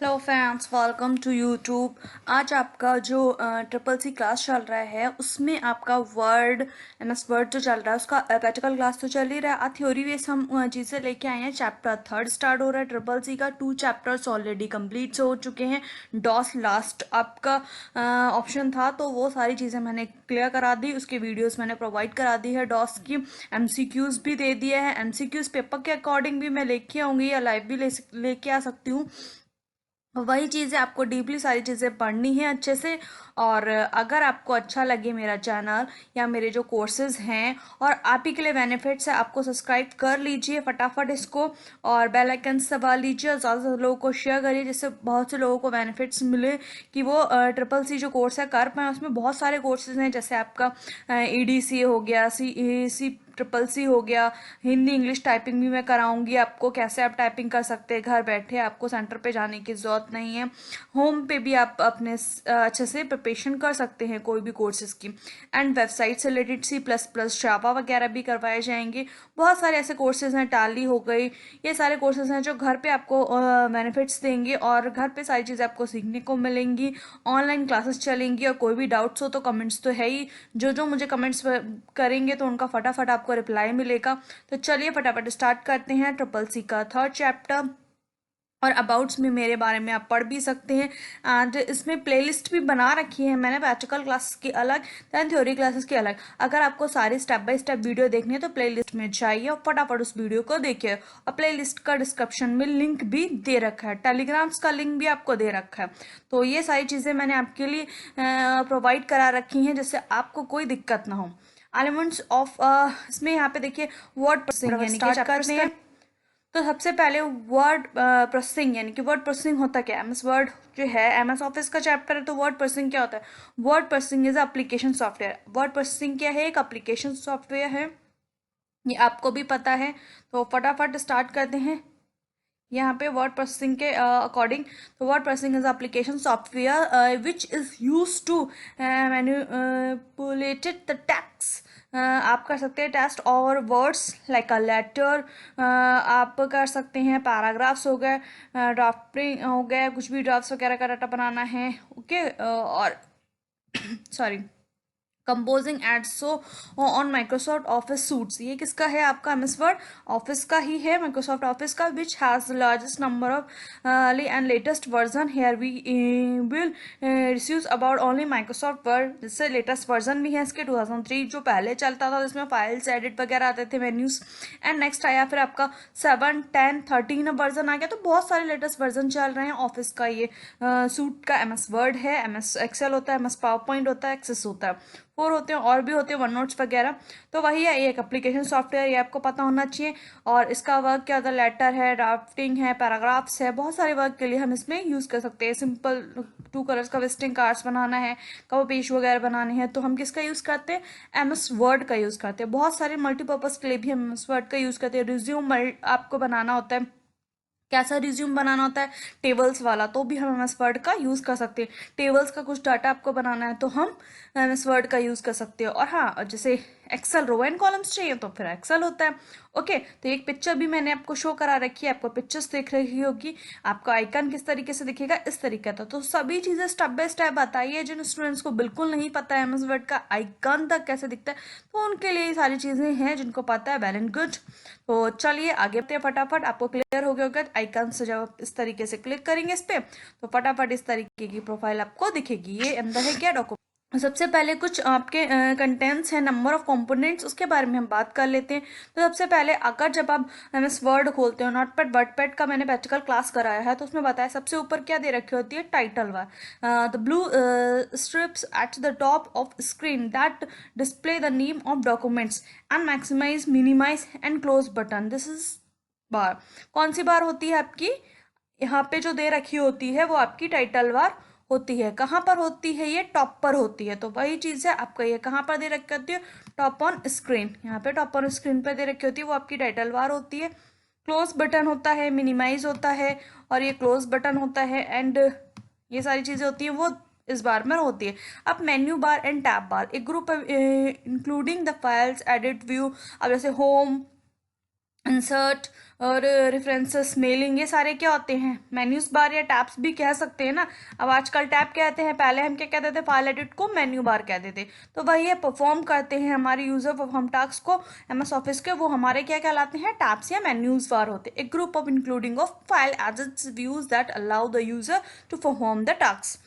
Hello friends, welcome to YouTube. आज आपका जो ट्रिपल सी क्लास चल रहा है उसमें आपका वर्ड एमएस वर्ड जो चल रहा है उसका प्रैक्टिकल क्लास तो चल ही रहा है। आज थ्योरी बेस हम चीज़ें लेके आए हैं। चैप्टर 3 स्टार्ट हो रहा है ट्रिपल सी का। 2 चैप्टर्स ऑलरेडी कंप्लीट हो चुके हैं। डॉस लास्ट आपका ऑप्शन था तो वो सारी चीज़ें मैंने क्लियर करा दी। उसकी वीडियोस मैंने प्रोवाइड करा दी है। डॉस की एमसीक्यूज भी दे दिया है। एमसीक्यूज पेपर के अकॉर्डिंग भी मैं लेके आऊँगी या लाइव भी लेके आ सकती हूँ। वही चीज़ें आपको डीपली सारी चीज़ें पढ़नी है अच्छे से। और अगर आपको अच्छा लगे मेरा चैनल या मेरे जो कोर्सेज हैं और आप ही के लिए बेनिफिट्स है, आपको सब्सक्राइब कर लीजिए फटाफट इसको और बेल आइकन दबा लीजिए और ज़्यादा से लोगों को शेयर करिए जिससे बहुत से लोगों को बेनिफिट्स मिले कि वो ट्रिपल सी जो कोर्स है कर पाएँ। उसमें बहुत सारे कोर्सेज हैं जैसे आपका ईडीसी हो गया, सी ट्रिपल सी हो गया, हिंदी इंग्लिश टाइपिंग भी मैं कराऊंगी आपको, कैसे आप टाइपिंग कर सकते हैं घर बैठे, आपको सेंटर पे जाने की ज़रूरत नहीं है। होम पे भी आप अपने अच्छे से प्रिपरेशन कर सकते हैं कोई भी कोर्सेज की। एंड वेबसाइट से रिलेटेड C++ जावा वगैरह भी करवाए जाएंगे। बहुत सारे ऐसे कोर्सेज हैं, टैली हो गई, ये सारे कोर्सेज हैं जो घर पे आपको बेनिफिट्स देंगे और घर पे सारी चीज़ें आपको सीखने को मिलेंगी। ऑनलाइन क्लासेस चलेंगी और कोई भी डाउट्स हो तो कमेंट्स तो है ही, जो जो मुझे कमेंट्स करेंगे तो उनका फटाफट आपको रिप्लाई मिलेगा। तो चलिए फटाफट स्टार्ट करते हैं ट्रिपल सी का 3rd चैप्टर। और अबाउट्स में मेरे बारे में आप पढ़ भी सकते हैं। एंड इसमें प्लेलिस्ट भी बना रखी है मैंने, प्रैक्टिकल क्लासेस की अलग, दैन थ्योरी क्लासेस की अलग। अगर आपको सारी स्टेप बाय स्टेप वीडियो देखनी है तो प्लेलिस्ट में जाइए और फटाफट उस वीडियो को देखिए। और प्लेलिस्ट का डिस्क्रिप्शन में लिंक भी दे रखा है, टेलीग्राम्स का लिंक भी आपको दे रखा है। तो ये सारी चीज़ें मैंने आपके लिए प्रोवाइड करा रखी हैं जिससे आपको कोई दिक्कत ना हो। एलिमेंट्स ऑफ इसमें यहाँ पे देखिए वर्ड प्रोसेसिंग यानी कि स्टार्ट करते हैं। तो सबसे पहले वर्ड प्रोसेसिंग यानी कि वर्ड प्रोसेसिंग होता क्या है। एमएस वर्ड जो है, एमएस ऑफिस का चैप्टर है तो वर्ड प्रोसेसिंग क्या होता है। Word processing is application software. Word processing क्या है, एक एप्लीकेशन सॉफ्टवेयर है, ये आपको भी पता है। तो फटाफट स्टार्ट करते हैं यहाँ पे वर्ड प्रोसेसिंग के अकॉर्डिंग। तो word processing is application software which is use to manipulated the text. आप कर सकते हैं टेस्ट और वर्ड्स लाइक अ लेटर, आप कर सकते हैं पैराग्राफ्स हो गए, ड्राफ्टिंग हो गया, कुछ भी ड्राफ्ट्स वगैरह का डाटा बनाना है। ओके और sorry composing aids so on Microsoft Office suites. ये किसका है, आपका एमएस वर्ड ऑफिस का ही है, माइक्रोसॉफ्ट ऑफिस का, which has the largest number of and latest version. Here we will receive about only Microsoft Word, जिससे latest version भी है इसके 2003 जो पहले चलता था जिसमें फाइल्स एडिट वगैरह आते थे, मेन्यूज। एंड नेक्स्ट आया फिर आपका 7, 10, 13 वर्जन आ गया। तो बहुत सारे लेटेस्ट वर्जन चल रहे हैं ऑफिस का। ये सूट का एमएस वर्ड है, एमएस एक्सेल होता है, एमएस पावर पॉइंट होता है, एक्सेस होता है, 4 होते हैं और भी होते हैं, वन नोट्स वगैरह। तो वही है, ये एक एप्लीकेशन सॉफ्टवेयर, ये आपको पता होना चाहिए। और इसका वर्क क्या होता है, लेटर है, ड्राफ्टिंग है, पैराग्राफ्स है, बहुत सारे वर्क के लिए हम इसमें यूज़ कर सकते हैं। सिंपल 2 कलर्स का विजिटिंग कार्ड्स बनाना है, कवर पेज वगैरह बनाने हैं तो हम किसका यूज़ करते हैं, एमएस वर्ड का यूज़ करते हैं। बहुत सारे मल्टीपर्पज़ के लिए भी हम एमएस वर्ड का यूज़ करते हैं। रिज्यूम आपको बनाना होता है, कैसा रिज्यूम बनाना होता है, टेबल्स वाला, तो भी हम एमएस वर्ड का यूज़ कर सकते हैं। टेबल्स का कुछ डाटा आपको बनाना है तो हम एमएस वर्ड का यूज़ कर सकते हैं। और हाँ, जैसे एक्सेल रो एंड कॉलम्स चाहिए तो फिर एक्सेल होता है। ओके, तो एक पिक्चर भी मैंने आपको शो करा रखी है, आपको पिक्चर्स देख रही होगी, आपका आइकन किस तरीके से दिखेगा, इस तरीके का। तो सभी चीज़ें स्टेप बाय स्टेप बताइए। जिन स्टूडेंट्स को बिल्कुल नहीं पता है एमएस वर्ड का आइकन तक कैसे दिखता है, तो उनके लिए ये सारी चीज़ें हैं। जिनको पता है वेल एंड गुड। तो चलिए आगे बढ़ते हैं फटाफट। आपको क्लियर हो गया होगा आइकन से, जब आप इस तरीके से क्लिक करेंगे इस पे तो फटाफट इस तरीके की प्रोफाइल आपको दिखेगी। ये अंदर है क्या डॉक्यूमेंट। सबसे पहले कुछ आपके कंटेंट्स हैं, नंबर ऑफ कंपोनेंट्स, उसके बारे में हम बात कर लेते हैं। तो सबसे पहले अगर जब आप एमएस वर्ड खोलते हो, नोटपैड वर्डपैड का मैंने प्रैक्टिकल क्लास कराया है तो उसमें बताया सबसे ऊपर क्या दे रखी होती है, title bar, the blue strips at the top of screen that display the name of documents and maximise minimise and close button, this is bar. कौन सी बार होती है आपकी, यहाँ पे जो दे रखी होती है वो आपकी टाइटल बार होती है। कहाँ पर होती है, ये टॉप पर होती है। तो वही चीज़ है आपका, ये कहाँ पर दे रखी होती है, टॉप ऑन स्क्रीन। यहाँ पे टॉप ऑन स्क्रीन पर दे रखी होती है, वो आपकी टाइटल बार होती है। क्लोज बटन होता है, मिनिमाइज होता है और ये क्लोज बटन होता है। एंड ये सारी चीज़ें होती हैं वो इस बार में होती है। अब मेन्यू बार एंड टैब बार, एक group including the files edit view. अब जैसे होम, इंसर्ट, और रेफरेंसेस, मेलिंग, ये सारे क्या होते हैं, मेन्यूज बार या टैब्स भी कह सकते हैं ना। अब आजकल टैब कहते हैं, पहले हम क्या कहते थे, फाइल एडिट को मेन्यू बार कहते थे। तो वही है, परफॉर्म करते हैं हमारे यूजर परफॉर्म टास्क को एमएस ऑफिस के, वो हमारे क्या कहलाते हैं, टैब्स या मेन्यूज बार होते हैं। A group of including of file as its views that allow the user to perform the task.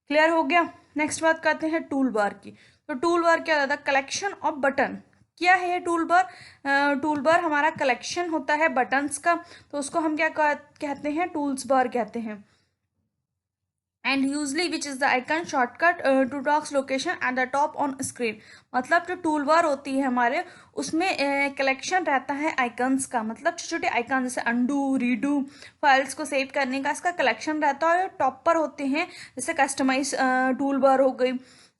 Clear हो गया। नेक्स्ट बात करते हैं टूल बार की। तो टूल बार क्या होता है, कलेक्शन ऑफ बटन। क्या है ये टूल बार? टूल बार हमारा कलेक्शन होता है बटन्स का, तो उसको हम क्या कहते हैं, टूल्स बार कहते हैं। And usually which is the icon shortcut to talks location at the top on screen. मतलब जो टूल बार होती है हमारे, उसमें कलेक्शन रहता है आइकन्स का, मतलब छोटे छोटे आइकन जैसे अंडू, रीडू, फाइल्स को सेव करने का इसका कलेक्शन रहता है। और टॉप पर होते हैं जैसे कस्टमाइज टूल बार हो गई।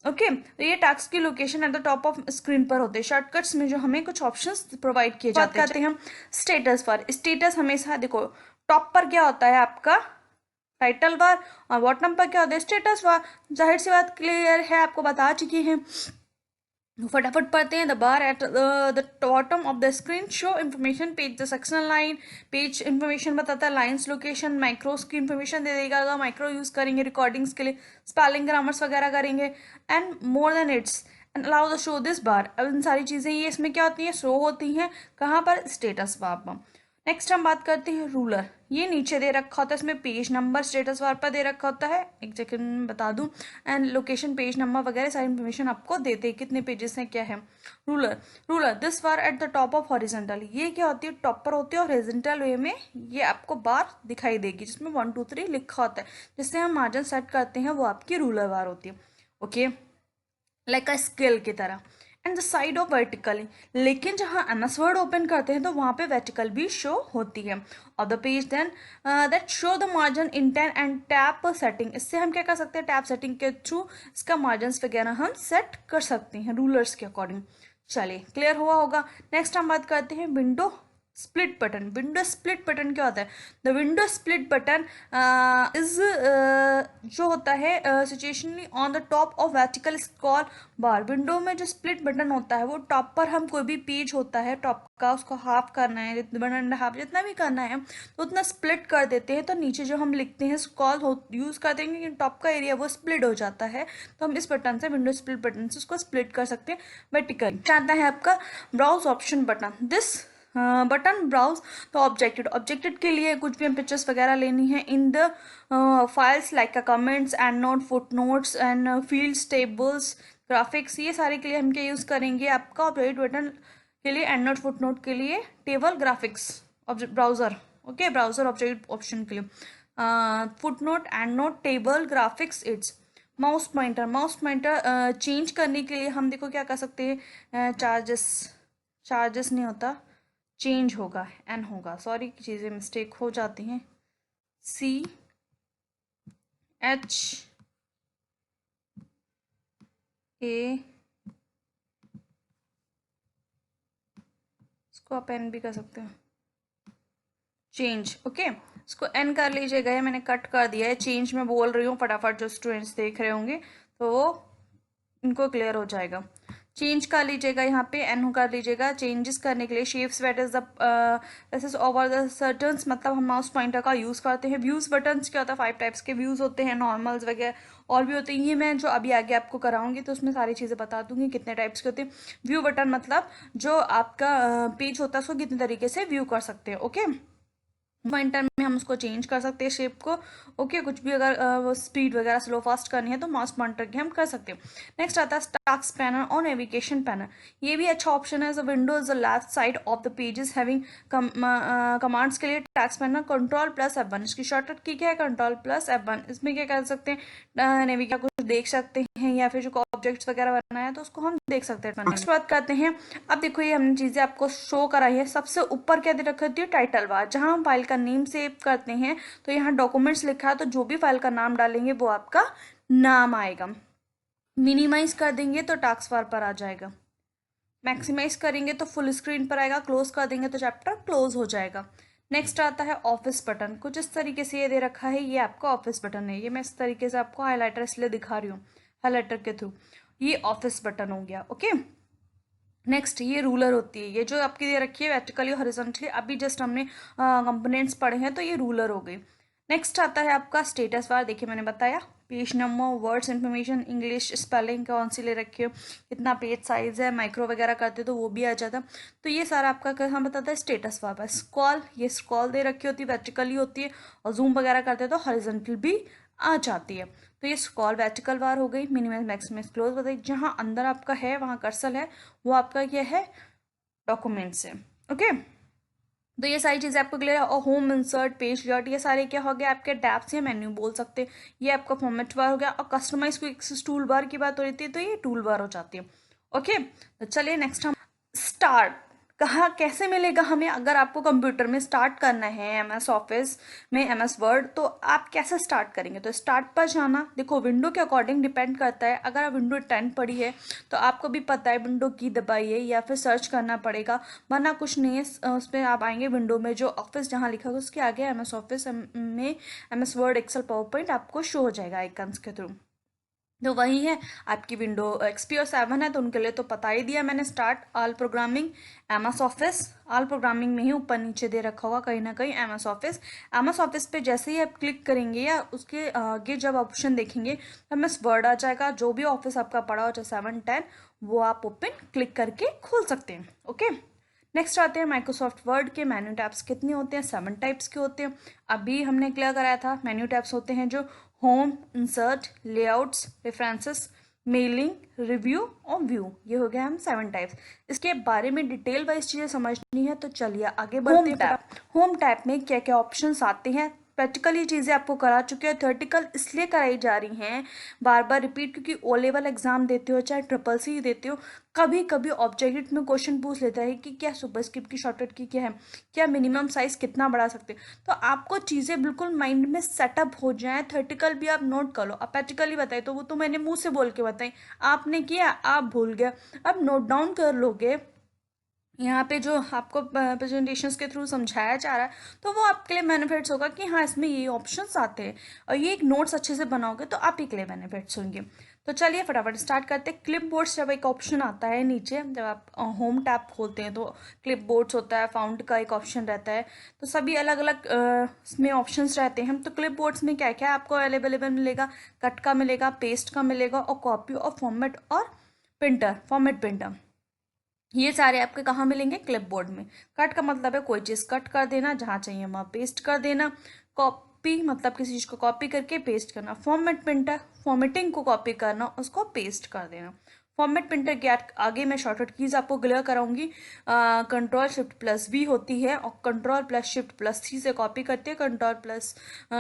ओके तो ये टास्क की location at the top of screen पर होते हैं। शॉर्टकट्स में जो हमें कुछ ऑप्शंस प्रोवाइड किए जाते हैं। हम स्टेटस पर, स्टेटस हमेशा देखो टॉप पर क्या होता है आपका, टाइटल बार, और बॉटम पर क्या होता है, स्टेटस बार। जाहिर सी बात क्लियर है, आपको बता चुकी हैं। फटाफट पढ़ते हैं। The bar at the bottom of the screen show information page, the section line, page information बताता है, लाइन्स लोकेशन, माइक्रोस की इन्फॉर्मेशन दे देगा, माइक्रो यूज करेंगे रिकॉर्डिंग्स के लिए, स्पेलिंग ग्रामर्स वगैरह करेंगे, and more than its and allow the show this bar. अब इन सारी चीज़ें ये इसमें क्या होती हैं, शो होती हैं कहाँ पर, स्टेटस बार पर। नेक्स्ट हम बात करते हैं रूलर। ये नीचे दे रखा होता है, इसमें पेज नंबर स्टेटस बार पर दे रखा होता है, एक सेकंड में बता दूं, एंड लोकेशन, पेज नंबर वगैरह सारी इन्फॉर्मेशन आपको देते हैं, कितने पेजेस हैं क्या है। Ruler, ruler this bar eight the top of horizontal. ये क्या होती है, टॉप पर होती है और हॉरिजॉन्टल वे में ये आपको बार दिखाई देगी, जिसमें 1 2 3 लिखा होता है। जिससे हम मार्जिन सेट करते हैं वो आपकी रूलर बार होती है। ओके, लाइक अ स्केल की तरह। And the side of vertically, लेकिन जहाँ एमएस वर्ड ओपन करते हैं तो वहाँ पे वर्टिकल भी शो होती है। और the page then that show the margin indent and tab setting. इससे हम क्या कर सकते हैं, टैप सेटिंग के थ्रू इसका मार्जिन वगैरह हम सेट कर सकते हैं रूलर्स के अकॉर्डिंग। चलिए क्लियर हुआ होगा। नेक्स्ट हम बात करते हैं window split button. Window split button क्या होता है, the window split button is जो होता है situationally on the top of vertical scroll bar. Window में जो स्प्लिट बटन होता है वो टॉप पर, हम कोई भी पेज होता है टॉप का, उसको हाफ करना है, 1.5 जितना भी करना है तो उतना स्प्लिट कर देते हैं। तो नीचे जो हम लिखते हैं स्क्रॉल यूज़ करते हैं, क्योंकि टॉप का एरिया वो स्प्लिट हो जाता है, तो हम इस बटन से, विंडो स्प्लिट बटन से उसको स्प्लिट कर सकते हैं वर्टिकल। आता है आपका browse option button. This button browse to objected के लिए कुछ भी हम पिक्चर्स वगैरह लेनी है in the files like comments and note, foot notes and fields, tables, graphics, ये सारे के लिए हम क्या यूज़ करेंगे, आपका ऑब्जेक्ट बटन के लिए एंड नोट, फुट नोट के लिए table, graphics browser. Okay, browser object option के लिए foot note, and note, table, graphics, it's. Mouse pointer, mouse pointer change करने के लिए हम देखो क्या कर सकते हैं, चार्जेस नहीं होता, चेंज होगा, एन होगा, सॉरी चीज़ें मिस्टेक हो जाती हैं, CH, A, इसको आप एन भी कर सकते हो, चेंज। ओके, इसको एन कर लीजिएगा, ये मैंने कट कर दिया है, चेंज में बोल रही हूँ फटाफट, जो स्टूडेंट्स देख रहे होंगे तो वो इनको क्लियर हो जाएगा। चेंज कर लीजिएगा, यहाँ पे एन कर लीजिएगा। चेंजेस करने के लिए shapes wait is the this is over the certains, मतलब हम माउस पॉइंटर का यूज़ करते हैं। व्यूज़ बटन्स क्या होता है, 5 टाइप्स के व्यूज़ होते हैं, नॉर्मल्स वगैरह और भी होते हैं। ये मैं जो अभी आगे आपको कराऊंगी तो उसमें सारी चीज़ें बता दूंगी कितने टाइप्स के होते हैं। व्यू बटन मतलब जो आपका पेज होता है उसको कितने तरीके से व्यू कर सकते हैं। ओके, पॉइंटर में हम उसको चेंज कर सकते हैं शेप को। ओके, कुछ भी अगर स्पीड वगैरह स्लो फास्ट करनी है तो माउस पॉइंटर की हम कर सकते हैं। नेक्स्ट आता है टास्क पैनल और नेविगेशन पैनल। ये भी अच्छा ऑप्शन है। Window is the left side of the pages having commands के लिए टास्क पैनल Ctrl+F1। इसकी शॉर्टकट की क्या है, Ctrl+F1। इसमें क्या कर सकते हैं, नेविगेशन कुछ देख सकते हैं, या फिर जो ऑब्जेक्ट्स वगैरह बनाया है तो उसको हम देख सकते हैं। नेक्स्ट बात करते हैं, अब देखो ये हमने चीज़ें आपको शो कराई है। सबसे ऊपर क्या दे रखी होती है, टाइटल बार, जहाँ हम फाइल का नेम सेव करते हैं। तो यहाँ डॉक्यूमेंट्स लिखा है, तो जो भी फाइल का नाम डालेंगे वो आपका नाम आएगा। मिनिमाइज कर देंगे तो टास्क बार पर आ जाएगा, मैक्सिमाइज करेंगे तो फुल स्क्रीन पर आएगा, क्लोज कर देंगे तो चैप्टर क्लोज हो जाएगा। नेक्स्ट आता है ऑफिस बटन। कुछ इस तरीके से ये दे रखा है, ये आपका ऑफिस बटन है। ये मैं इस तरीके से आपको हाईलाइटर इसलिए दिखा रही हूँ, हाईलाइटर के थ्रू। ये ऑफिस बटन हो गया। ओके, नेक्स्ट ये रूलर होती है, ये जो आपकी दे रखी है वर्टिकली हॉरिजॉन्टली, अभी जस्ट हमने कंपोनेंट्स पढ़े हैं तो ये रूलर हो गई। नेक्स्ट आता है आपका स्टेटस बार। देखिए मैंने बताया page number, words information, English spelling कौन सी ले रखी हो, कितना पेज साइज है, माइक्रो वगैरह करते तो वो भी आ जाता। तो ये सारा आपका कहाँ बताता है स्टेटस बार। स्क्रॉल, ये स्क्रॉल दे रखी होती है वर्टिकली होती है, और जूम वगैरह करते तो हॉरिजॉन्टल भी आ जाती है। तो ये स्क्रॉल वर्टिकल बार हो गई। मिनिमम मैक्सिमम क्लोज बताइए, जहाँ अंदर आपका है वहाँ कर्सर है वो आपका क्या है, डॉक्यूमेंट्स है। ओके, तो ये सारी चीज़ें आपको क्लियर है। और होम, इंसर्ट, पेज लेआउट, ये सारे क्या हो गया आपके टैब्स या मेन्यू बोल सकते हैं। ये आपका फॉर्मेट बार हो गया। और कस्टमाइज क्विक टूल बार की बात हो रही थी तो ये टूल बार हो जाती है। ओके, तो चलिए नेक्स्ट हम स्टार्ट कहाँ कैसे मिलेगा हमें। अगर आपको कंप्यूटर में स्टार्ट करना है एम एस ऑफिस में, एम एस वर्ड, तो आप कैसे स्टार्ट करेंगे। तो स्टार्ट पर जाना, देखो विंडो के अकॉर्डिंग डिपेंड करता है। अगर आप विंडो 10 पढ़ी है तो आपको भी पता है विंडो की दबाइए या फिर सर्च करना पड़ेगा, वरना कुछ नहीं है। उस पर आप आएंगे विंडो में, जो ऑफिस जहाँ लिखा होगा उसके आगे एम एस ऑफिस में M S Word, Excel, PowerPoint आपको शो हो जाएगा आइकन्स के थ्रू। तो वही है आपकी विंडो एक्सपी और 7 है तो उनके लिए तो पता ही दिया मैंने। Start all programming M S Office, all programming में ही ऊपर नीचे दे रखा होगा कहीं ना कहीं M S Office. M S Office पे जैसे ही आप क्लिक करेंगे या उसके आगे जब ऑप्शन देखेंगे तो एम एस वर्ड आ जाएगा। जो भी ऑफिस आपका पड़ा हो चाहे 7, 10, वो आप ओपन क्लिक करके खोल सकते हैं। ओके, नेक्स्ट आते हैं माइक्रोसॉफ्ट वर्ड के मेन्यू टैब्स कितने होते हैं, 7 टाइप्स के होते हैं। अभी हमने क्लियर कराया था मेन्यू टैब्स होते हैं जो home, insert, layouts, references, mailing, review और व्यू, ये हो गया हम 7 टाइप्स। इसके बारे में डिटेल वाइज चीज़ें समझनी है तो चलिए आगे बढ़ते हैं। होम टैब में क्या क्या ऑप्शंस आते हैं, प्रैक्टिकली चीज़ें आपको करा चुके हैं, थ्योरेटिकल इसलिए कराई जा रही हैं बार बार रिपीट, क्योंकि ओ लेवल एग्जाम देते हो चाहे ट्रिपल सी देते हो, कभी कभी ऑब्जेक्टिव में क्वेश्चन पूछ लेता है कि क्या सुपरस्क्रिप्ट की शॉर्टकट की क्या है, क्या मिनिमम साइज कितना बढ़ा सकते हैं। तो आपको चीज़ें बिल्कुल माइंड में सेटअप हो जाए, थ्योरेटिकल भी आप नोट कर लो। अब प्रैक्टिकली बताए तो वो तो मैंने मुंह से बोल के बताई, आपने किया आप भूल गया, अब नोट डाउन कर लोगे। यहाँ पे जो आपको प्रेजेंटेशंस के थ्रू समझाया जा रहा है तो वो आपके लिए बेनिफिट्स होगा कि हाँ इसमें ये ऑप्शंस आते हैं, और ये एक नोट्स अच्छे से बनाओगे तो आप ही के लिए बेनिफिट्स होंगे। तो चलिए फटाफट स्टार्ट करते हैं। क्लिप बोर्ड्स जब एक ऑप्शन आता है नीचे, जब आप होम टैब खोलते हैं तो क्लिप बोर्ड्स होता है, फाउंड का एक ऑप्शन रहता है, तो सभी अलग अलग इसमें ऑप्शंस रहते हैं। तो क्लिप बोर्ड्स में क्या क्या आपको अवेलेबल मिलेगा, कट का मिलेगा, पेस्ट का मिलेगा, और कॉपी और फॉर्मेट और प्रिंटर, फॉर्मेट प्रिंटर, ये सारे आपके कहाँ मिलेंगे, क्लिपबोर्ड में। कट का मतलब है कोई चीज़ कट कर देना, जहाँ चाहिए वहाँ पेस्ट कर देना। कॉपी मतलब किसी चीज़ को कॉपी करके पेस्ट करना। फॉर्मेट प्रिंटर, फॉर्मेटिंग को कॉपी करना, उसको पेस्ट कर देना। फॉर्मेट प्रिंटर के आगे मैं शॉर्टकट कीज आपको क्लियर कराऊंगी। कंट्रोल शिफ्ट प्लस वी होती है, और control plus shift plus C से कॉपी करते हैं, control plus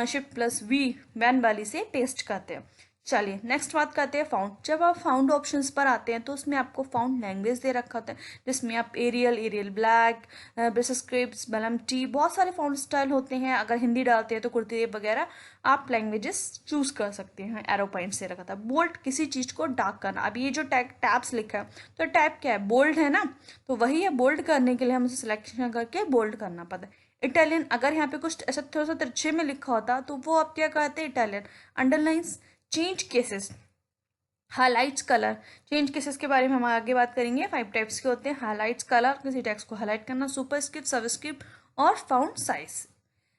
shift plus V वैन वाली से पेस्ट करते हैं। चलिए नेक्स्ट बात करते हैं फाउंड। जब आप फाउंड ऑप्शंस पर आते हैं तो उसमें आपको फाउंड लैंग्वेज दे रखा होता है, जिसमें आप Arial, Arial Black, British Script, बलम टी, बहुत सारे फाउंड स्टाइल होते हैं। अगर हिंदी डालते हैं तो कुर्ती वगैरह आप लैंग्वेजेस चूज कर सकते हैं। एरो पॉइंट से रखा था। बोल्ड, किसी चीज़ को डार्क करना। अब ये जो टैब्स लिखा है तो टैब क्या है, बोल्ड है ना, तो वही है। बोल्ड करने के लिए हम उसे सिलेक्शन करके बोल्ड करना पड़ता है। इटालियन, अगर यहाँ पे कुछ ऐसा थोड़ा सा तिरछे में लिखा होता तो वो आप क्या कहते हैं, Italian. Underlines, change cases, highlights, colour. Change cases के बारे में हम आगे बात करेंगे। 5 टाइप्स के होते हैं। हाईलाइट्स, कलर, किसी टेक्स्ट को हाईलाइट करना, सुपरस्क्रिप्ट, सबस्क्रिप्ट और फाउंड साइज।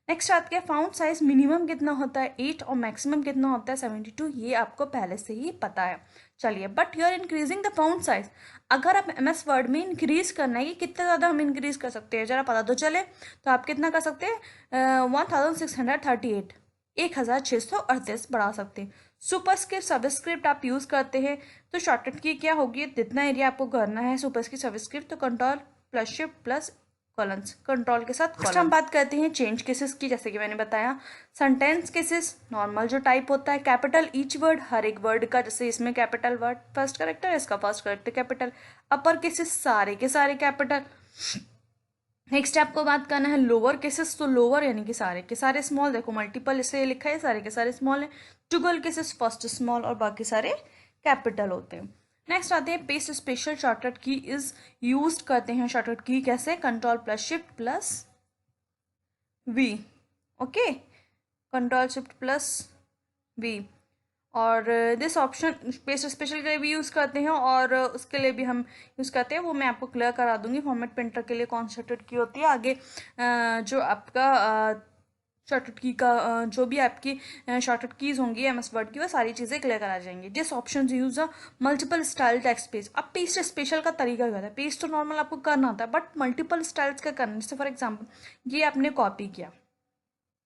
नेक्स्ट आते हैं फाउंड साइज। मिनिमम कितना होता है 8 और मैक्सिमम कितना होता है 72, ये आपको पहले से ही पता है। चलिए, but you are increasing the font size. अगर आप एम एस वर्ड में इंक्रीज करना है कि कितना ज़्यादा हम इंक्रीज कर सकते हैं, जरा पता तो चले। तो आप कितना कर सकते हैं, 1638, 1638 बढ़ा सकते हैं। सुपरस्क्रिप्ट, सबस्क्रिप्ट आप यूज़ करते हैं तो शॉर्टकट की क्या होगी, जितना एरिया आपको करना है सुपरस्क्रिप्ट सबस्क्रिप्ट, तो control plus shift plus columns, control के साथ कॉलम। हम बात करते हैं चेंज केसेस की, जैसे कि मैंने बताया। सेंटेंस केसेस, नॉर्मल जो टाइप होता है, कैपिटल ईच वर्ड, हर एक वर्ड का, जैसे इसमें कैपिटल वर्ड फर्स्ट करेक्टर, इसका फर्स्ट करेक्टर कैपिटल। अपर केसेस सारे के सारे कैपिटल। नेक्स्ट आपको बात करना है लोअर केसेस, तो लोअर यानी कि सारे के सारे स्मॉल। देखो मल्टीपल इसे लिखा है, सारे के सारे स्मॉल है। ट्रिपल केसेस फर्स्ट स्मॉल और बाकी सारे कैपिटल होते हैं। नेक्स्ट आते हैं paste special shortcut key is use करते हैं। शॉर्टकट की कैसे, control plus shift plus V. Okay, control shift plus V. और दिस ऑप्शन पेस्ट स्पेशल के लिए भी यूज़ करते हैं और उसके लिए भी हम यूज़ करते हैं, वो मैं आपको क्लियर करा दूंगी फॉर्मेट प्रिंटर के लिए कौन सा शॉर्टकट की होती है आगे। जो आपका शॉर्टकट की का जो भी आपकी शॉर्टकट कीज़ होंगी एमएस वर्ड की, वो सारी चीज़ें क्लियर करा जाएंगी। This option use a multiple style text page. अब पेस्ट स्पेशल का तरीका क्या होता है, पेस्ट तो नॉर्मल आपको करना होता है, बट मल्टीपल स्टाइल्स का करना है। जैसे फॉर एग्जाम्पल ये आपने कॉपी किया,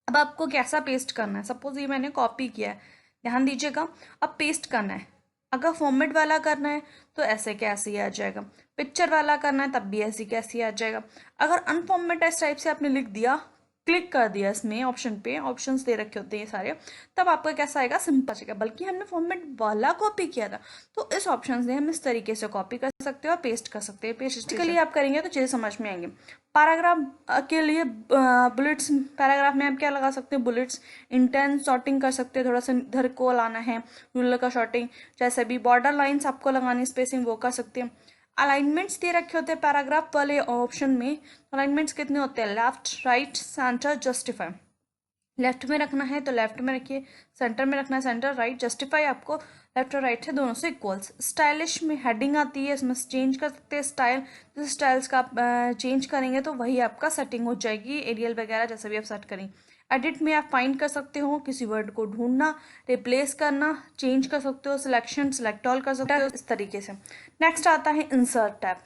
अब आपको कैसा पेस्ट करना है, सपोज ये मैंने कॉपी किया है, ध्यान दीजिएगा। अब पेस्ट करना है, अगर फॉर्मेट वाला करना है तो ऐसे कैसे ही आ जाएगा, पिक्चर वाला करना है तब भी ऐसे कैसे ही आ जाएगा। अगर अनफॉर्मेटाइज टाइप से आपने लिख दिया, क्लिक कर दिया इसमें ऑप्शन पे, ऑप्शंस दे रखे होते हैं सारे, तब आपका कैसा आएगा, सिंपल आएगा। बल्कि हमने फॉर्मेट वाला कॉपी किया था, तो इस ऑप्शन से हम इस तरीके से कॉपी कर सकते हैं और पेस्ट कर सकते हैं। पेस्ट के लिए आप करेंगे तो चीज़ें समझ में आएंगे। पैराग्राफ के लिए बुलेट्स, पैराग्राफ में आप क्या लगा सकते हैं, बुलेट्स। इंटेंस शॉर्टिंग कर सकते हैं, थोड़ा सा इधर को लाना है, रूलर का शॉर्टिंग। जैसे भी बॉर्डर लाइंस आपको लगानी, स्पेसिंग, वो कर सकते हैं। अलाइनमेंट्स दे रखे होते हैं पैराग्राफ वाले ऑप्शन में। अलाइनमेंट्स कितने होते हैं, left, right, centre, justify. Left में रखना है तो लेफ्ट में रखिए, सेंटर में रखना है सेंटर, राइट, जस्टिफाई आपको लेफ्ट और राइट है दोनों से इक्वल्स। स्टाइलिश में हेडिंग आती है, इसमें चेंज कर सकते हैं स्टाइल। जिस स्टाइल्स का आप चेंज करेंगे तो वही आपका सेटिंग हो जाएगी, एरियल वगैरह जैसे भी आप सेट करेंगे। एडिट में आप फाइंड कर सकते हो, किसी वर्ड को ढूंढना, रिप्लेस करना, चेंज कर सकते हो, सिलेक्शन, सिलेक्ट ऑल कर सकते हो, इस तरीके से। नेक्स्ट आता है इंसर्ट टैब।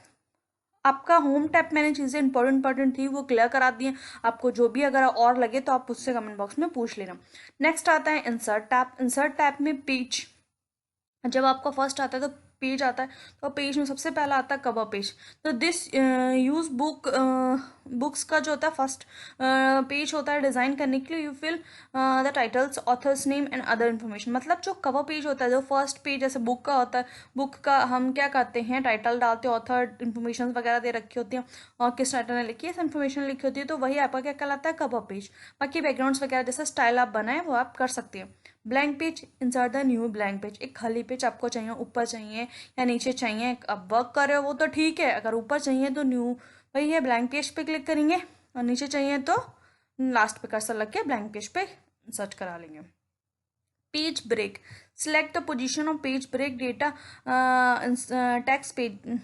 आपका होम टैप मैंने चीज़ें इंपॉर्टेंट थी वो क्लियर करा दी हैं। आपको जो भी अगर और लगे तो आप मुझसे कमेंट बॉक्स में पूछ लेना। नेक्स्ट आता है इंसर्ट टैप। इंसर्ट टैप में पेज, जब आपका फर्स्ट आता है तो पेज आता है, तो पेज में सबसे पहला आता है कवर पेज। तो दिस यूज बुक्स का जो होता है फर्स्ट पेज होता है डिज़ाइन करने के लिए। You fill the titles, authors name and other information. मतलब जो कवर पेज होता है, जो फर्स्ट पेज जैसे बुक का होता है, बुक का हम क्या करते हैं, टाइटल डालते हैं, ऑथर इन्फॉर्मेशन वगैरह दे रखी होती हैं और किस टाइटल ने लिखी है, इन्फॉर्मेशन लिखी होती है, तो वही आपका क्या कहलाता है, कवर पेज। बाकी बैकग्राउंड्स वगैरह जैसा स्टाइल आप बनाए वो आप कर सकते हैं। Blank page, insert the new blank page. एक खाली पेज आपको चाहिए, ऊपर चाहिए या नीचे चाहिए, अब वर्क कर रहे हो वो तो ठीक है, अगर ऊपर चाहिए तो न्यू, वही है ब्लैंक पेज पे क्लिक करेंगे, और नीचे चाहिए तो लास्ट पे कर्सर लग के ब्लैंक पेज पे इंसर्ट करा लेंगे। Page break, select the position of page break data text page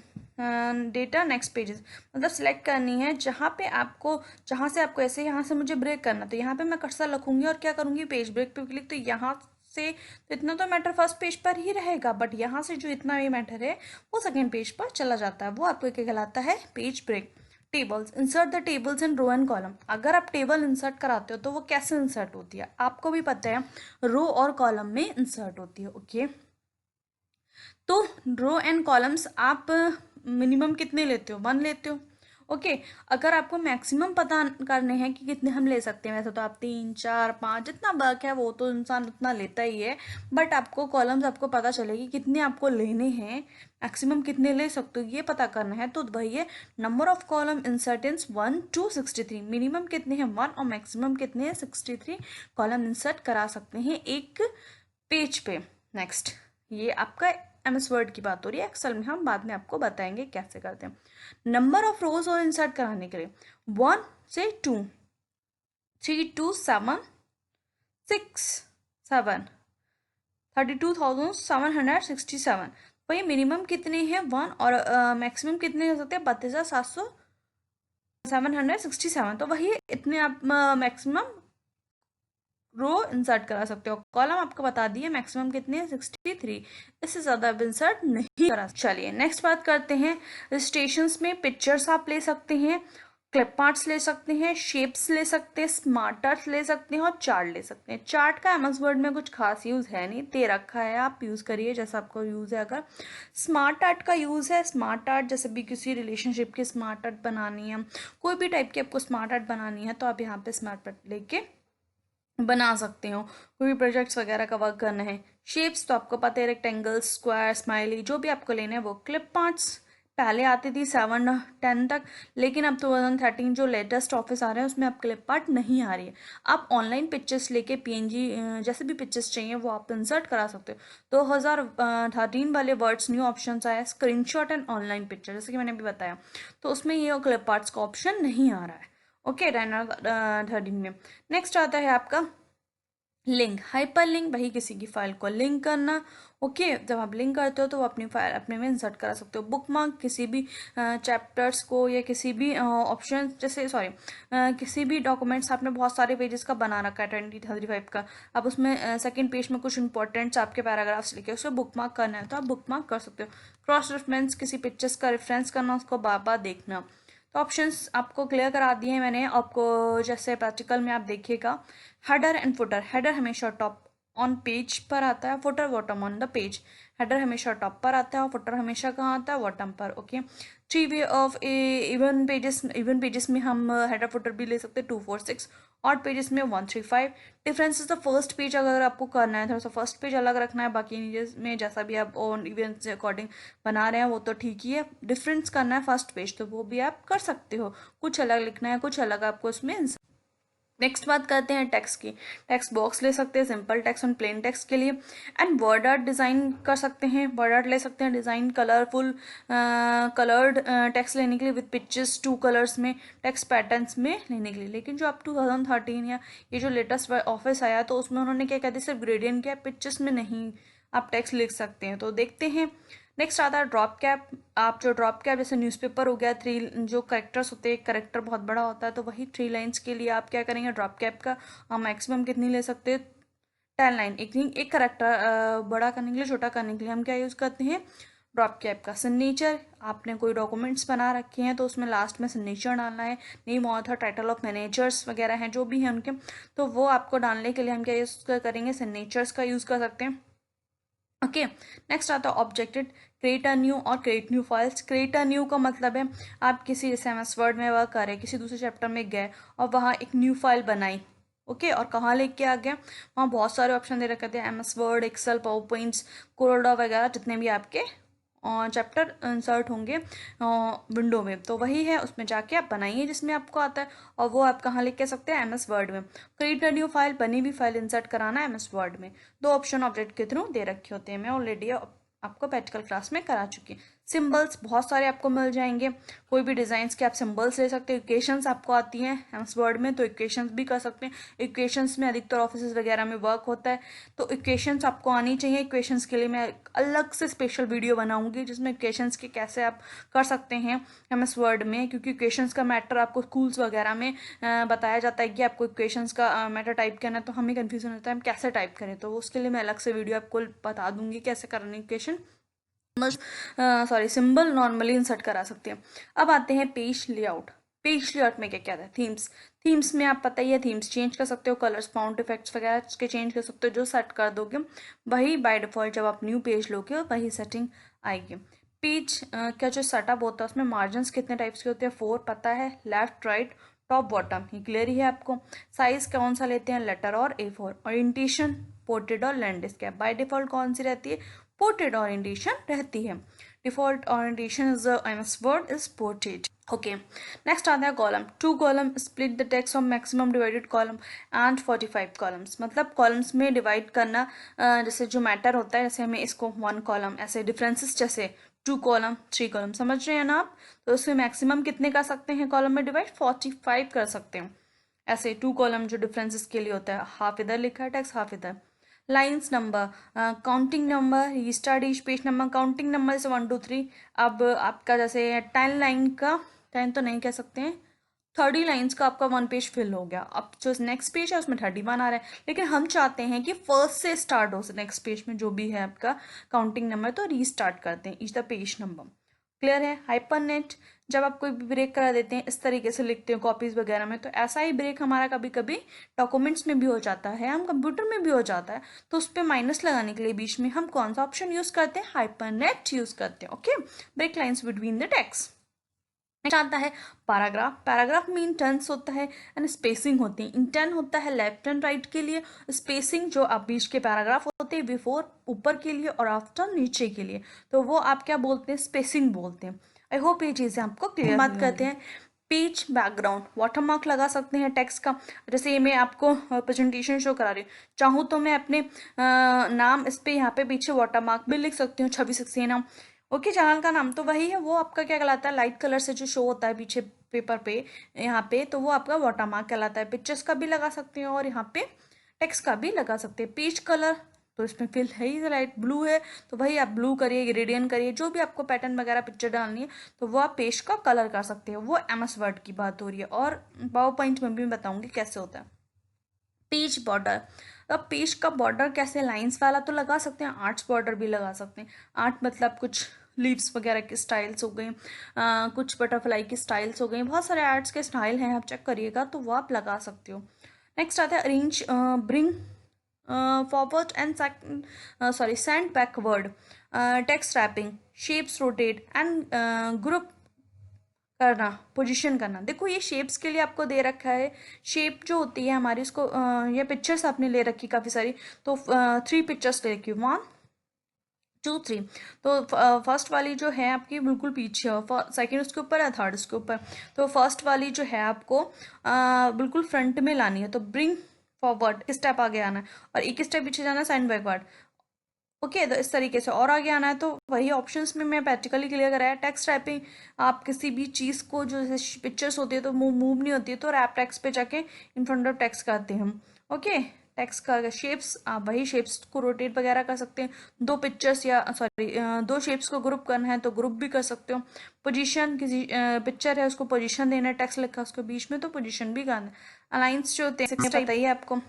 data next pages. मतलब सिलेक्ट करनी है जहाँ पे आपको, जहाँ से आपको ऐसे यहाँ से मुझे ब्रेक करना, तो यहाँ पे मैं कर्सर रखूंगी और क्या करूँगी, पेज ब्रेक पे क्लिक। तो यहाँ से तो इतना तो मैटर फर्स्ट पेज पर ही रहेगा, बट यहाँ से जो इतना भी मैटर है वो सेकेंड पेज पर चला जाता है, वो आपको क्या कहलाता है, page break. Tables, insert the tables in row and column. अगर आप टेबल इंसर्ट कराते हो तो वो कैसे इंसर्ट होती है, आपको भी पता है, रो और कॉलम में इंसर्ट होती है। ओके, तो रो एंड कॉलम्स आप मिनिमम कितने लेते हो, 1 लेते हो। ओके, अगर आपको मैक्सिमम पता करने हैं कि कितने हम ले सकते हैं, वैसे तो आप 3, 4, 5 जितना वर्क है वो तो इंसान उतना लेता ही है, बट आपको कॉलम्स आपको पता चलेगी कितने आपको लेने हैं, मैक्सिमम कितने ले सकते हो ये पता करना है। तो वही है, number of column insertions 1 to 63। Minimum कितने हैं 1 और मैक्सिमम कितने हैं 63 कॉलम इंसर्ट करा सकते हैं एक पेज पे। नेक्स्ट, ये आपका एमएस वर्ड की बात हो रही है, एक्सेल में हम बाद में आपको बताएंगे कैसे करते हैं। नंबर ऑफ रोज और इंसर्ट कराने के लिए 1 से 2, 3 to 7, 6, 7, 32,767। तो ये मिनिमम कितने हैं 1 और मैक्सिमम कितने हो सकते हैं 32,700 767। तो वही इतने आप मैक्सिमम रो इंसर्ट करा सकते हो। कॉलम आपको बता दिए मैक्सिमम कितने हैं 63, इससे ज़्यादा आप इंसर्ट नहीं करा। चलिए नेक्स्ट बात करते हैं, रजिस्ट्रेशंस में पिक्चर्स आप ले सकते हैं, क्लिप आर्ट्स ले सकते हैं, शेप्स ले सकते हैं, स्मार्ट आर्ट्स ले सकते हैं और चार्ट ले सकते हैं। चार्ट का एमएस वर्ड में कुछ खास यूज़ है नहीं, दे रखा है, आप यूज़ करिए जैसा आपको यूज़ है। अगर स्मार्ट आर्ट का यूज़ है, स्मार्ट आर्ट जैसे भी किसी रिलेशनशिप की स्मार्ट आर्ट बनानी है, कोई भी टाइप की आपको स्मार्ट आर्ट बनानी है तो आप यहाँ पे स्मार्ट आर्ट लेके बना सकते हो, कोई भी प्रोजेक्ट्स वगैरह का वर्क करना है। शेप्स तो आपको पता है, रेक्टेंगल, स्क्वायर, स्माइली, जो भी आपको लेना है वो। क्लिप आर्ट्स पहले आती थी 7, 10 तक, लेकिन अब 2013 जो लेटेस्ट ऑफिस आ रहे हैं उसमें अब क्लिप आर्ट नहीं आ रही है। आप ऑनलाइन पिक्चर्स लेके पीएनजी जैसे भी पिक्चर्स चाहिए वो आप इंसर्ट करा सकते हो। 2013 वाले वर्ड्स न्यू ऑप्शन आया, स्क्रीनशॉट एंड ऑनलाइन पिक्चर, जैसे कि मैंने अभी बताया, तो उसमें ये क्लिप आर्ट्स का ऑप्शन नहीं आ रहा है। ओके, 13 में। नेक्स्ट आता है आपका लिंक, हाइपर लिंक, वही किसी की फाइल को लिंक करना। ओके, जब आप लिंक करते हो तो वो अपनी फाइल अपने में इंसर्ट करा सकते हो। बुक मार्क, किसी भी चैप्टर्स को या किसी भी ऑप्शन, जैसे सॉरी किसी भी डॉक्यूमेंट्स आपने बहुत सारे पेजेस का बना रखा है 20-35 का, अब उसमें सेकंड पेज में कुछ इंपॉर्टेंट्स आपके पैराग्राफ्स लिखे उसको बुक मार्क करना है तो आप बुक मार्क कर सकते हो। क्रॉस रेफरेंस, किसी पिक्चर्स का रेफरेंस करना, उसको बार बार देखना। तो ऑप्शंस आपको क्लियर करा दिए हैं मैंने आपको। जैसे प्रैक्टिकल में आप देखिएगा, हेडर एंड फुटर, हेडर हमेशा टॉप ऑन पेज पर आता है, footer bottom on the page. Header हमेशा टॉप पर आता है और फुटर हमेशा कहाँ आता है, बॉटम पर। Okay, three way of even pages में हम हेडर फुटर भी ले सकते हैं 2, 4, 6, ऑड पेजेस में 1, 3, 5। Difference is the first page, अगर आपको करना है थोड़ा सा फर्स्ट पेज अलग रखना है, बाकी में जैसा भी आप ऑन इवेंट से अकॉर्डिंग बना रहे हैं वो तो ठीक ही है। डिफरेंस करना है फर्स्ट पेज तो वो भी आप कर सकते हो, कुछ अलग लिखना है कुछ अलग आपको उसमें। नेक्स्ट बात करते हैं टेक्स्ट की। टेक्स्ट बॉक्स ले सकते हैं सिंपल टेक्स्ट और प्लेन टेक्स्ट के लिए, एंड वर्ड आर्ट डिज़ाइन कर सकते हैं, वर्ड आर्ट ले सकते हैं डिज़ाइन, कलरफुल कलर्ड टेक्स्ट लेने के लिए विद पिक्चर्स 2 कलर्स में, टेक्स्ट पैटर्न्स में लेने के लिए। लेकिन जो अब 2013 या ये जो लेटेस्ट ऑफिस आया तो उसमें उन्होंने क्या कहते हैं सिर्फ ग्रेडियंट किया, पिक्चर्स में नहीं आप टेक्स्ट लिख सकते हैं। तो देखते हैं। नेक्स्ट आता है ड्रॉप कैप। आप जो ड्रॉप कैप जैसे न्यूज़पेपर हो गया, 3 जो करेक्टर्स होते हैं, एक करेक्टर बहुत बड़ा होता है तो वही 3 लाइन्स के लिए आप क्या करेंगे, ड्रॉप कैप का मैक्सिमम कितनी ले सकते हैं, 10 लाइन। एक करेक्टर बड़ा करने के लिए, छोटा करने के लिए हम क्या यूज़ करते हैं, ड्रॉप कैप का। सिग्नेचर, आपने कोई डॉक्यूमेंट्स बना रखे हैं तो उसमें लास्ट में सिग्नेचर डालना है, name author title of managers वगैरह हैं जो भी हैं उनके, तो वो आपको डालने के लिए हम क्या यूज़ करेंगे, सिग्नेचर्स का यूज़ कर सकते हैं। ओके, नेक्स्ट आता है ऑब्जेक्टेड, क्रिएट अ न्यू और create new files. Create a new का मतलब है आप किसी जैसे MS वर्ड में वर्क कर रहे, किसी दूसरे चैप्टर में गए और वहाँ एक न्यू फाइल बनाई। ओके, और कहाँ लेके आ गया, वहाँ बहुत सारे ऑप्शन दे रखे थे, MS Word, Excel, PowerPoints, कोरोडा वगैरह जितने भी आपके चैप्टर इंसर्ट होंगे विंडो में, तो वही है, उसमें जाके आप बनाइए जिसमें आपको आता है, और वो आप कहाँ लिख के सकते हैं, MS वर्ड में। क्रिएट अ न्यू फाइल, बनी हुई फाइल इंसर्ट कराना है MS वर्ड में। 2 ऑप्शन ऑब्जेक्ट के थ्रू दे रखे होते हैं, मैं ऑलरेडी आपको प्रैक्टिकल क्लास में करा चुकी हूँ। सिंबल्स बहुत सारे आपको मिल जाएंगे, कोई भी डिज़ाइंस के आप सिंबल्स ले सकते हो। इक्वेशंस आपको आती हैं MS वर्ड में तो इक्वेशंस भी कर सकते हैं। इक्वेशंस में अधिकतर ऑफिस वगैरह में वर्क होता है तो इक्वेशंस आपको आनी चाहिए। इक्वेशंस के लिए मैं अलग से स्पेशल वीडियो बनाऊंगी जिसमें इक्वेशंस के कैसे आप कर सकते हैं MS वर्ड में, क्योंकि इक्वेशंस का मैटर आपको स्कूल्स वगैरह में बताया जाता है कि आपको इक्वेशंस का मैटर टाइप करना है तो हमें कन्फ्यूजन होता है हम कैसे टाइप करें, तो उसके लिए मैं अलग से वीडियो आपको बता दूंगी कैसे करनी इक्वेशन सिंबल नॉर्मली इंसर्ट करा सकते हैं। अब आते हैं पेज लेआउट। पेज लेआउट में क्या क्या है, थीम्स। थीम्स में आप पता ही है थीम्स चेंज कर सकते हो, कलर्स, फाउंट इफेक्ट्स वगैरह उसके चेंज कर सकते हो, जो सेट कर दोगे वही बाय डिफॉल्ट जब आप न्यू पेज लोगे वही सेटिंग आएगी। पेज का जो सेटअप होता है उसमें मार्जिन्स कितने टाइप्स के होते हैं, 4 पता है, लेफ्ट राइट टॉप बॉटम, ये क्लियर ही है आपको। साइज कौन सा लेते हैं, लेटर और A4। ओरिएंटेशन पोर्ट्रेट और लैंडस्केप, बाय डिफॉल्ट कौन सी रहती है, पोर्ट्रेट ओरिएंटेशन रहती है। Default orientation is MS word is portrait. Okay, next आता है column. 2 column split the text of maximum divided column and 45 columns, मतलब कॉलम्स में डिवाइड करना। जैसे जो मैटर होता है, जैसे हमें इसको 1 कॉलम, ऐसे डिफरेंसेस जैसे 2 कॉलम 3 कॉलम, समझ रहे हैं ना आप, तो उसमें मैक्सिमम कितने कर सकते हैं कॉलम में डिवाइड, 45 कर सकते हैं। ऐसे 2 कॉलम जो डिफरेंसेस के लिए होता है, हाफ इधर लिखा है टेक्स्ट हाफ इधर। Lines number, counting number, restart each page number, counting number से 1 2 3। अब आपका जैसे 10 लाइन का, 10 तो नहीं कह सकते हैं, 30 लाइन्स का आपका 1 पेज फिल हो गया। अब जो नेक्स्ट पेज है उसमें 31 आ रहा है, लेकिन हम चाहते हैं कि फर्स्ट से स्टार्ट हो नेक्स्ट पेज में जो भी है आपका काउंटिंग नंबर, तो रीस्टार्ट करते हैं each the page number. Clear है। हाइपरनेट, जब आप कोई ब्रेक करा देते हैं इस तरीके से लिखते हो कॉपीज वगैरह में, तो ऐसा ही ब्रेक हमारा कभी कभी डॉक्यूमेंट्स में भी हो जाता है, हम कंप्यूटर में भी हो जाता है, तो उस पर माइनस लगाने के लिए बीच में हम कौन सा ऑप्शन यूज करते हैं, हाइपरनेट यूज करते हैं। Okay, break lines between the text. Next आता है पैराग्राफ। पैराग्राफ में इंटेंस होता है एंड स्पेसिंग होती है। इंटेंट होता है लेफ्ट एंड राइट के लिए, स्पेसिंग जो आप बीच के पैराग्राफ होते हैं, बिफोर ऊपर के लिए और आफ्टर नीचे के लिए, तो वो आप क्या बोलते हैं, स्पेसिंग बोलते हैं। आई होप ये चीज़ें आपको क्लियर। बात करते हैं पेज बैकग्राउंड, वाटरमार्क लगा सकते हैं टेक्स्ट का। जैसे ये मैं आपको प्रेजेंटेशन शो करा रही हूँ, चाहूँ तो मैं अपने नाम इस पे यहाँ पे पीछे वाटरमार्क भी लिख सकती हूँ, 26 सक्सेना। ओके, चैनल का नाम तो वही है, वो आपका क्या कहलाता है, लाइट कलर से जो शो होता है पीछे पेपर पे यहाँ पे, तो वो आपका वाटरमार्क कहलाता है। पिक्चर्स का भी लगा सकते हो और यहाँ पे टेक्स्ट का भी लगा सकते हैं। पेज कलर, तो इसमें फिल है ही लाइट ब्लू है, तो वही आप ब्लू करिए, ग्रेडियंट करिए, जो भी आपको पैटर्न वगैरह पिक्चर डालनी है तो वो आप पेज का कलर कर सकते हो। वो MS वर्ड की बात हो रही है, और पावर पॉइंट में भी बताऊंगी कैसे होता है। पेज बॉर्डर, अब पेज का बॉर्डर कैसे, लाइंस वाला तो लगा सकते हैं, आर्ट्स बॉर्डर भी लगा सकते हैं। आर्ट मतलब कुछ लीव्स वगैरह की स्टाइल्स हो गई, कुछ बटरफ्लाई की स्टाइल्स हो गई, बहुत सारे आर्ट्स के स्टाइल हैं, आप चेक करिएगा तो वो आप लगा सकते हो। नेक्स्ट आता है arrange, bring forward and sorry send backward, text wrapping, shapes rotate and group करना, पोजीशन करना। देखो ये शेप्स के लिए आपको दे रखा है, शेप जो होती है हमारी, उसको ये पिक्चर्स आपने ले रखी काफ़ी सारी, तो 3 पिक्चर्स ले रखी, 1 2 3। तो फर्स्ट वाली जो है आपकी बिल्कुल पीछे, सेकंड उसके ऊपर है, थर्ड उसके ऊपर। तो फर्स्ट वाली जो है आपको बिल्कुल फ्रंट में लानी है, तो ब्रिंग फॉरवर्ड एक स्टेप आगे आना है, और एक स्टेप पीछे जाना है, साइन बैकवर्ड। ओके, तो इस तरीके से और आगे आना है, तो वही ऑप्शंस में मैं प्रैक्टिकली क्लियर कराया। टेक्स्ट रैपिंग, आप किसी भी चीज़ को, जो जैसे पिक्चर्स होती है तो मूव नहीं होती है, तो रैप टेक्स्ट पे जाके इन फ्रंट ऑफ टेक्स्ट करते हैं हम। ओके, टेक्स्ट का शेप्स, आप वही शेप्स को रोटेट वगैरह कर सकते हैं। दो पिक्चर्स या सॉरी दो शेप्स को ग्रुप करना है तो ग्रुप भी कर सकते हो। पोजीशन, किसी पिक्चर है उसको पोजीशन देना है, टेक्स्ट लिखा उसके बीच में तो पोजीशन भी करना है। अलाइंस जो होते हैं पता ही है आपको।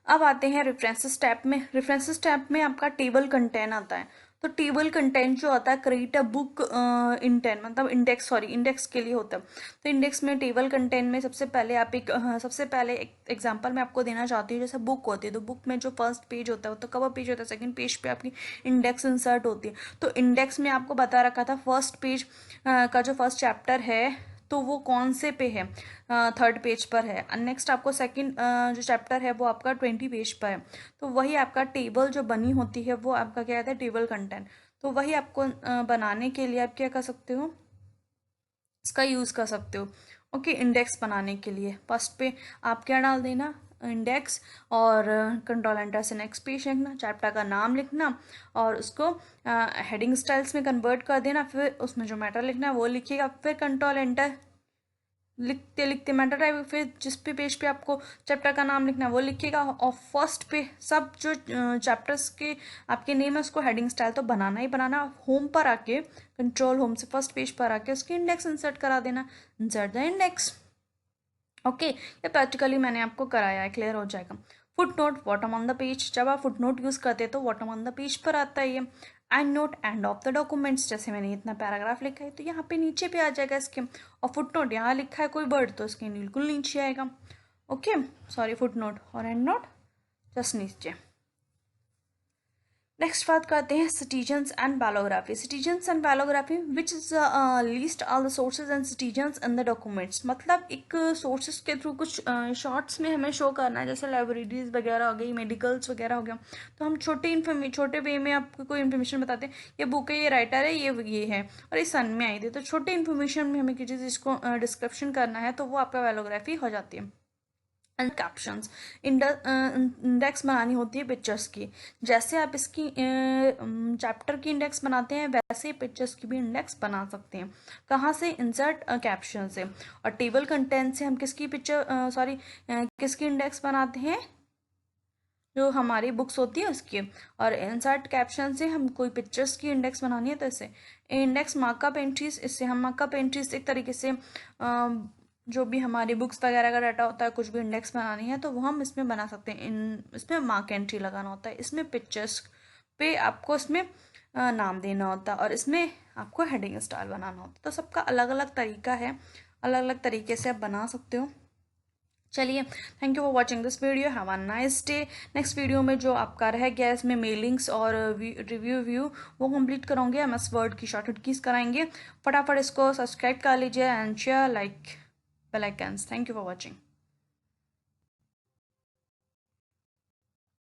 अब आते हैं रेफरेंसेस टैब में। रेफरेंसेस टैब में आपका टेबल कंटेंट आता है, तो टेबल कंटेंट जो आता है, क्रिएट अ बुक इंटेंट मतलब इंडेक्स, सॉरी इंडेक्स के लिए होता है। तो इंडेक्स में टेबल कंटेंट में सबसे पहले आप सबसे पहले एक एग्जांपल मैं आपको देना चाहती हूँ। जैसे बुक होती है, तो बुक में जो फर्स्ट पेज होता है वो तो कवर पेज होता है, सेकंड पेज पे आपकी इंडेक्स इंसर्ट होती है। तो इंडेक्स में आपको बता रखा था फर्स्ट पेज का जो फर्स्ट चैप्टर है तो वो कौन से पे है, थर्ड पेज पर है। नेक्स्ट आपको सेकंड जो चैप्टर है वो आपका 20 पेज पर है। तो वही आपका टेबल जो बनी होती है वो आपका क्या कहता है, टेबल कंटेंट। तो वही आपको बनाने के लिए आप क्या कर सकते हो, इसका यूज़ कर सकते हो। ओके, इंडेक्स बनाने के लिए फर्स्ट पे आप क्या डाल देना, इंडेक्स, और कंट्रोल एंटर से नेक्स्ट पेज लिखना, चैप्टर का नाम लिखना, और उसको हेडिंग स्टाइल्स में कन्वर्ट कर देना। फिर उसमें जो मैटर लिखना है वो लिखिएगा, फिर कंट्रोल एंटर लिखते लिखते मैटर टाइप, फिर जिस पे पेज पे आपको चैप्टर का नाम लिखना है वो लिखिएगा, और फर्स्ट पे सब जो चैप्टर्स के आपके नेम है उसको हेडिंग स्टाइल तो बनाना ही बनाना। होम पर आके, कंट्रोल होम से फर्स्ट पेज पर आके उसकी इंडेक्स इंसर्ट करा देना, इंसर्ट द इंडेक्स। ओके, ये प्रैक्टिकली मैंने आपको कराया है, क्लियर हो जाएगा। Foot note, bottom on the page, जब आप फुट नोट यूज़ करते हैं तो बॉटम ऑन द पेज पर आता है ये। And note, end of the documents, जैसे मैंने इतना पैराग्राफ लिखा है तो यहाँ पे नीचे पे आ जाएगा इसके। और फुट नोट, यहाँ लिखा है कोई वर्ड तो इसके बिल्कुल नीचे आएगा। ओके, सॉरी फुट नोट और एंड नोट जस्ट नीचे। नेक्स्ट बात करते हैं citations and bibliography. Citations and bibliography which is list all the sources and citations in the documents, मतलब एक सोर्सेज के थ्रू कुछ शॉर्ट्स में हमें शो करना है, जैसे लाइब्रेरीज वगैरह हो गई, मेडिकल्स वगैरह हो गया। तो हम छोटे वे में आपको कोई इन्फॉर्मेशन बताते हैं, ये बुक है, ये राइटर है, ये है, और ये सन में आई थी। तो छोटे इन्फॉर्मेशन में हमें किसी चीज़ को डिस्क्रिप्शन करना है तो वो आपका पैलोग्राफी हो जाती है। एंड कैप्शंस, इंडेक्स बनानी होती है पिक्चर्स की। जैसे आप इसकी चैप्टर की इंडेक्स बनाते हैं वैसे पिक्चर्स की भी इंडेक्स बना सकते हैं। कहाँ से, इंसर्ट कैप्शन से। और टेबल कंटेंट से हम किसकी पिक्चर सॉरी किसकी इंडेक्स बनाते हैं, जो हमारी बुक्स होती है उसकी। और इंसर्ट कैप्शन से हम कोई पिक्चर्स की इंडेक्स बनानी है तो इससे इंडेक्स मार्कअप एंट्रीज, इससे हम मार्कअप एंट्रीज एक तरीके से जो भी हमारी बुक्स वगैरह का डाटा होता है, कुछ भी इंडेक्स बनानी है तो वो हम इसमें बना सकते हैं। इसमें मार्क एंट्री लगाना होता है, इसमें पिक्चर्स पे आपको इसमें नाम देना होता है, और इसमें आपको हेडिंग स्टाइल बनाना होता है। तो सबका अलग अलग तरीका है, अलग अलग तरीके से आप बना सकते हो। चलिए, thank you for watching this video, have a nice day. Next video में जो आपका रह गया इसमें मेलिंग्स और रिव्यू वो कंप्लीट करोगे, MS वर्ड की शॉर्टकट कीज कराएंगे। फटाफट इसको सब्सक्राइब कर लीजिए and share, like, bell icons. Thank you for watching.